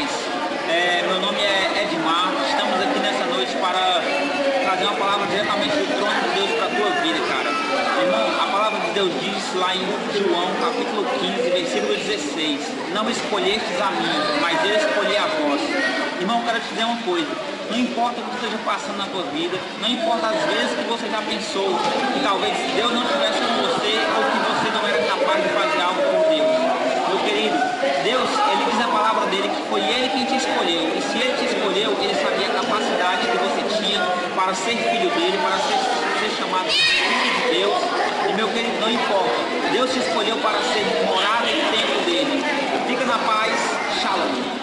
paz. Meu nome é Edmar. Estamos aqui nessa noite para trazer uma palavra diretamente do trono de Deus para a tua vida, cara. Irmão, a palavra de Deus diz lá em João, capítulo 15, versículo 16: não escolhestes a mim, mas eu escolhi a vós. Irmão, quero te dizer uma coisa. Não importa o que esteja passando na tua vida, não importa as vezes que você já pensou que talvez Deus não estivesse com você ou que você não era capaz de fazer algo por Deus. Meu querido, Deus, Ele diz a palavra dele que foi Ele quem te escolheu. E se Ele te escolheu, Ele sabia a capacidade que você tinha para ser filho dele, para ser chamado filho de Deus. E meu querido, não importa. Deus te escolheu para ser morada e templo dele. Fica na paz. Shalom.